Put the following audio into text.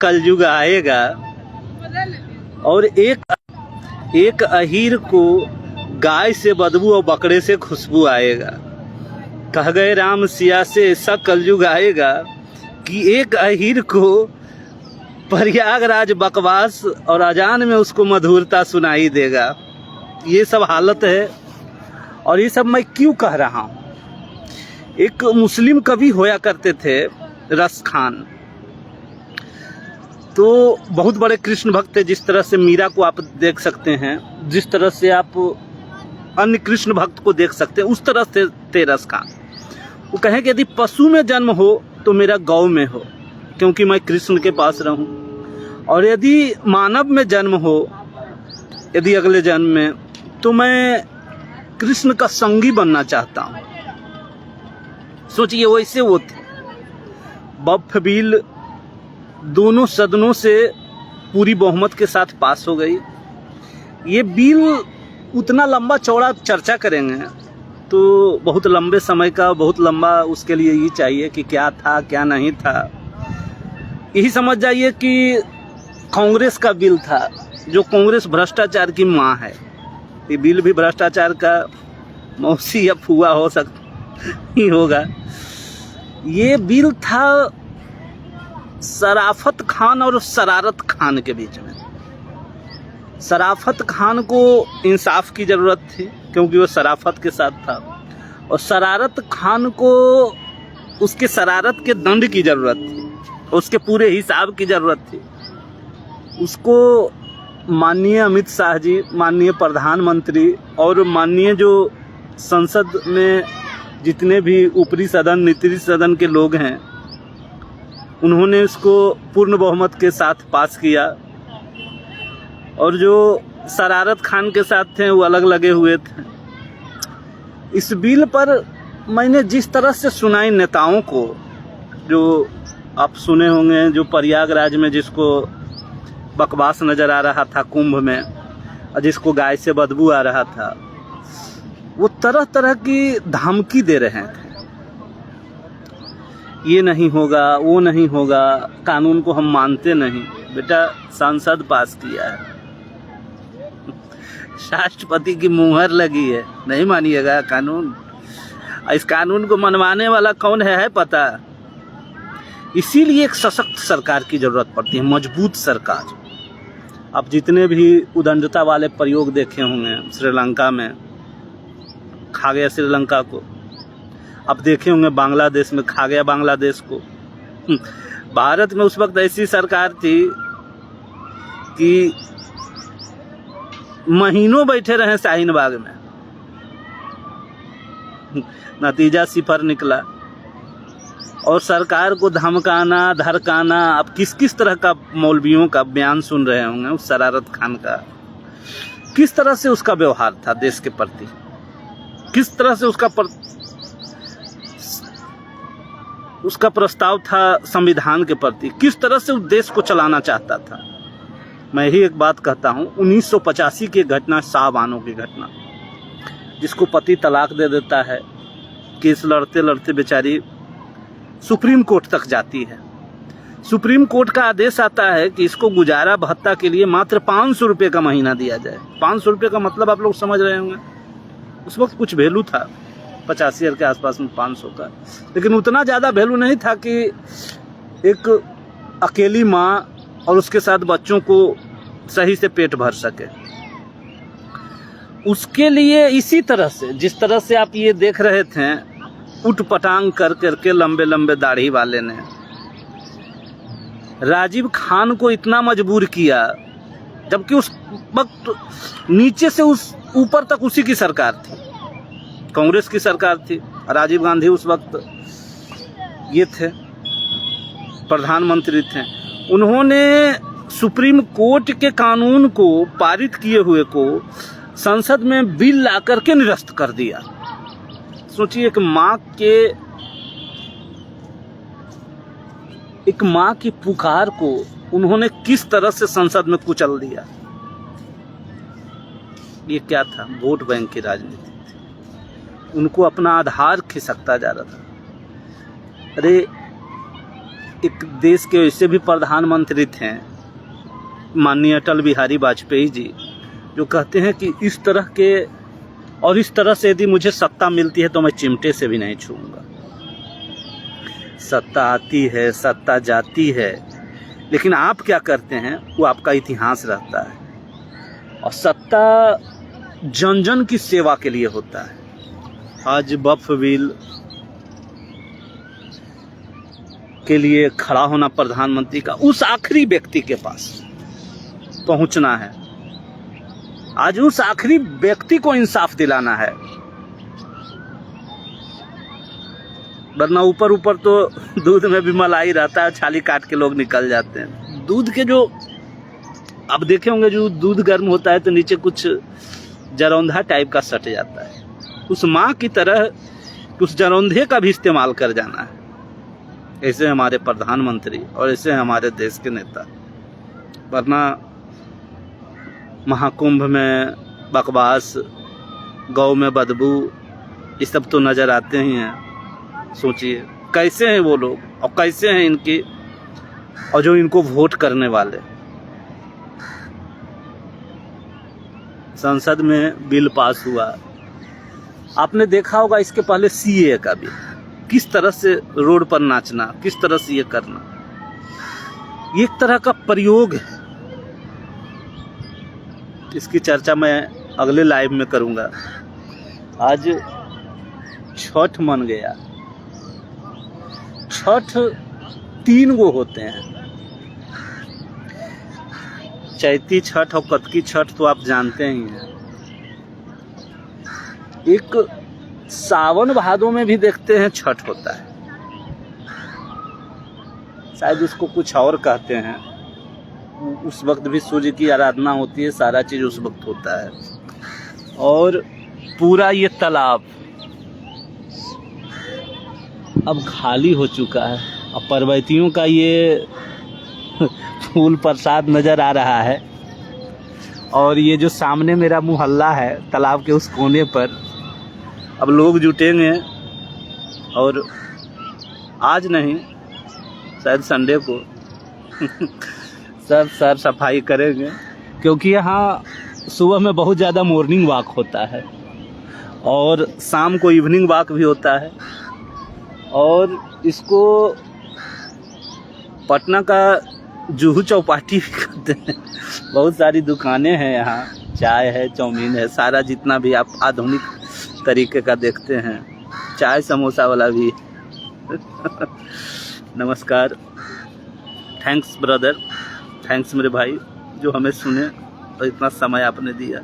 कलयुग आएगा और एक अहीर को गाय से बदबू और बकरे से खुशबू आएगा। कह गए राम सिया से ऐसा कलयुग आएगा कि एक अहीर को प्रयागराज बकवास और अजान में उसको मधुरता सुनाई देगा। ये सब हालत है। और ये सब मैं क्यों कह रहा हूँ? एक मुस्लिम कवि होया करते थे रस खान, तो बहुत बड़े कृष्ण भक्त थे। जिस तरह से मीरा को आप देख सकते हैं, जिस तरह से आप अन्य कृष्ण भक्त को देख सकते हैं, उस तरह से थे रस खान। वो कहें कि यदि पशु में जन्म हो तो मेरा गौ में हो, क्योंकि मैं कृष्ण के पास रहूं। और यदि मानव में जन्म हो, यदि अगले जन्म में, तो मैं कृष्ण का संगी बनना चाहता हूं। सोचिए, वैसे वो थे। बफ बिल दोनों सदनों से पूरी बहुमत के साथ पास हो गई। ये बिल उतना लंबा चौड़ा चर्चा करेंगे तो बहुत लंबे समय का, बहुत लंबा उसके लिए ये चाहिए कि क्या था क्या नहीं था। यही समझ जाइए कि कांग्रेस का बिल था, जो कांग्रेस भ्रष्टाचार की माँ है। ये बिल भी भ्रष्टाचार का मौसी या फुआ हो सकता ही होगा। ये बिल था शराफत खान और शरारत खान के बीच में। शराफत खान को इंसाफ की ज़रूरत थी क्योंकि वो शराफत के साथ था, और शरारत खान को उसके शरारत के दंड की ज़रूरत थी, उसके पूरे हिसाब की ज़रूरत थी। उसको माननीय अमित शाह जी, माननीय प्रधानमंत्री और माननीय जो संसद में जितने भी ऊपरी सदन, निचली सदन के लोग हैं, उन्होंने इसको पूर्ण बहुमत के साथ पास किया। और जो शरारत खान के साथ थे वो अलग लगे हुए थे। इस बिल पर मैंने जिस तरह से सुनाई नेताओं को, जो आप सुने होंगे, जो प्रयागराज में जिसको बकवास नज़र आ रहा था कुंभ में, और जिसको गाय से बदबू आ रहा था, वो तरह तरह की धमकी दे रहे थे। ये नहीं होगा, वो नहीं होगा, कानून को हम मानते नहीं। बेटा, संसद पास किया है, राष्ट्रपति की मुहर लगी है, नहीं मानिएगा कानून? इस कानून को मनवाने वाला कौन है पता? इसीलिए एक सशक्त सरकार की जरूरत पड़ती है, मजबूत सरकार। आप जितने भी उदंडता वाले प्रयोग देखे होंगे, श्रीलंका में खा गया श्रीलंका को, आप देखे होंगे बांग्लादेश में खा गया बांग्लादेश को। भारत में उस वक्त ऐसी सरकार थी कि महीनों बैठे रहे शाहीन बाग में, नतीजा सिफर निकला। और सरकार को धमकाना, धड़काना, आप किस किस तरह का मौलवियों का बयान सुन रहे होंगे। उस शरारत खान का किस तरह से उसका व्यवहार था देश के प्रति, किस तरह से उसका प्रस्ताव था संविधान के प्रति, किस तरह से उस देश को चलाना चाहता था। मैं ही एक बात कहता हूँ, 1985 की घटना, शाहबानो की घटना, जिसको पति तलाक दे देता है, केस लड़ते लड़ते बेचारी सुप्रीम कोर्ट तक जाती है। सुप्रीम कोर्ट का आदेश आता है कि इसको गुजारा भत्ता के लिए मात्र 500 रुपये का महीना दिया जाए। 500 रुपये का मतलब आप लोग समझ रहे होंगे, उस वक्त कुछ वैल्यू था 85,000 के आसपास में 500 का, लेकिन उतना ज़्यादा वैल्यू नहीं था कि एक अकेली माँ और उसके साथ बच्चों को सही से पेट भर सके। उसके लिए इसी तरह से, जिस तरह से आप ये देख रहे थे, उठ पटांग कर करके लंबे लंबे दाढ़ी वाले ने राजीव खान को इतना मजबूर किया, जबकि उस वक्त नीचे से उस ऊपर तक उसी की सरकार थी, कांग्रेस की सरकार थी। राजीव गांधी उस वक्त ये थे, प्रधानमंत्री थे। उन्होंने सुप्रीम कोर्ट के कानून को, पारित किए हुए को, संसद में बिल ला करके निरस्त कर दिया। सोचिए, एक माँ की पुकार को उन्होंने किस तरह से संसद में कुचल दिया। ये क्या था? वोट बैंक की राजनीति थी। उनको अपना आधार खिसकता जा रहा था। अरे एक देश के ऐसे भी प्रधानमंत्री थे माननीय अटल बिहारी वाजपेयी जी, जो कहते हैं कि इस तरह से यदि मुझे सत्ता मिलती है तो मैं चिमटे से भी नहीं छूऊंगा। सत्ता आती है, सत्ता जाती है, लेकिन आप क्या करते हैं वो आपका इतिहास रहता है। और सत्ता जन जन की सेवा के लिए होता है। आज बफवील के लिए खड़ा होना प्रधानमंत्री का, उस आखिरी व्यक्ति के पास पहुंचना है। आज उस आखिरी व्यक्ति को इंसाफ दिलाना है, वरना ऊपर ऊपर तो दूध में भी मलाई रहता है, छाली काट के लोग निकल जाते हैं। दूध के जो अब देखे होंगे, जो दूध गर्म होता है तो नीचे कुछ जरौंधा टाइप का सट जाता है, उस माँ की तरह उस जरौंधे का भी इस्तेमाल कर जाना है। ऐसे हमारे प्रधानमंत्री और ऐसे हमारे देश के नेता, वरना महाकुंभ में बकवास, गौ में बदबू, ये सब तो नज़र आते ही हैं। सोचिए कैसे हैं वो लोग और कैसे हैं इनकी और जो इनको वोट करने वाले। संसद में बिल पास हुआ, आपने देखा होगा इसके पहले सीए का भी, किस तरह से रोड पर नाचना, किस तरह से ये करना, ये एक तरह का प्रयोग है। इसकी चर्चा मैं अगले लाइव में करूंगा। आज छठ मन गया। छठ 3 गो होते हैं, चैती छठ और कतकी छठ तो आप जानते ही हैं। एक सावन भादों में भी देखते हैं छठ होता है, शायद उसको कुछ और कहते हैं। उस वक्त भी सूर्य की आराधना होती है, सारा चीज उस वक्त होता है। और पूरा ये तालाब अब खाली हो चुका है। अब पर्वतियों का ये फूल प्रसाद नज़र आ रहा है। और ये जो सामने मेरा मोहल्ला है तालाब के उस कोने पर, अब लोग जुटेंगे और आज नहीं, शायद संडे को सब सर सफाई करेंगे, क्योंकि यहाँ सुबह में बहुत ज़्यादा मॉर्निंग वॉक होता है और शाम को इवनिंग वॉक भी होता है। और इसको पटना का जुहू चौपाटी भी कहते हैं। बहुत सारी दुकानें हैं यहाँ, चाय है, चाउमीन है, सारा जितना भी आप आधुनिक तरीके का देखते हैं, चाय समोसा वाला भी। नमस्कार, थैंक्स ब्रदर, थैंक्स मेरे भाई जो हमें सुने और इतना समय आपने दिया।